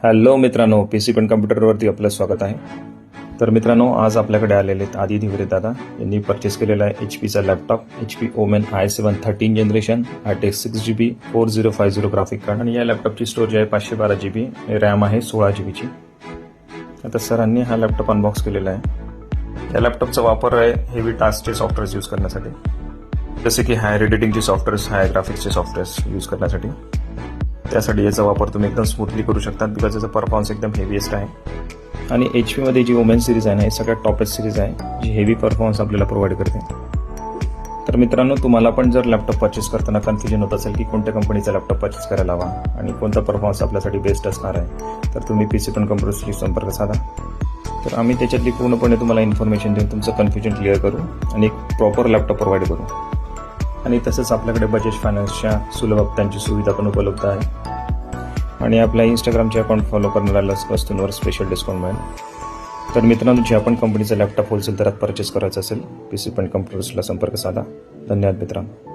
Hello मित्रांनो, PC paint कम्प्युटरवरती आपलं स्वागत आहे. तर मित्रांनो, आज आपल्याकडे आलेले आहेत आदी धिवरे दादा. यांनी परचेस केलेला आहे HPचा laptop HP Omen i7 13 generation RTX 6GB 4050 graphic card. आणि या लॅपटॉपची स्टोरेज आहे 512 GB, रॅम आहे 16 GBची. आता सरांनी हा लॅपटॉप अनबॉक्स केलेला आहे. या लॅपटॉपचा वापर आहे हेवी टास्कचे सॉफ्टवेअर्स यूज करण्यासाठी, जसे की हायर एडिटिंगचे सॉफ्टवेअर्स, हायर ग्राफिक्सचे सॉफ्टवेअर्स यूज करण्यासाठी. त्यासाठी याचा वापर तुम्ही एकदम स्मूथली करू शकता, बिकॉज याचा परफॉर्मन्स एकदम हेवीएस्ट आहे. आणि HP जी ओमेन सिरीज आहे ना, ही सगळ्यात टॉपेस्ट सिरीज आहे, जी हेवी परफॉर्मन्स आपल्याला प्रोव्हाइड करते. तर मित्रांनो, तुम्हाला पण जर लॅपटॉप परचेस करताना कन्फ्युजन होत असेल की कोणत्या कंपनीचा लॅपटॉप परचेस करायला हवा आणि कोणता परफॉर्मन्स आपल्यासाठी बेस्ट असणार आहे, तर तुम्ही PC पेंट कम्प्युटरशी संपर्क साधा. तर आम्ही त्याच्यातली पूर्णपणे तुम्हाला इन्फॉर्मेशन देऊन तुमचं कन्फ्युजन क्लिअर करू आणि एक प्रॉपर लॅपटॉप प्रोव्हाइड करू. आणि तसंच आपल्याकडे बजाज फायनान्सच्या सुलभ हप्त्यांची सुविधा पण उपलब्ध आहे. आणि आपल्या इंस्टाग्रामचे अकाउंट फॉलो करणाऱ्या वस्तूंवर स्पेशल डिस्काउंट मिळेल. तर मित्रांनो, ज्या पण कंपनीचा लॅपटॉप होलसेल दरात परचेस करायचा असेल, PC पेंट कम्प्युटर्सला संपर्क साधा. धन्यवाद मित्रांनो.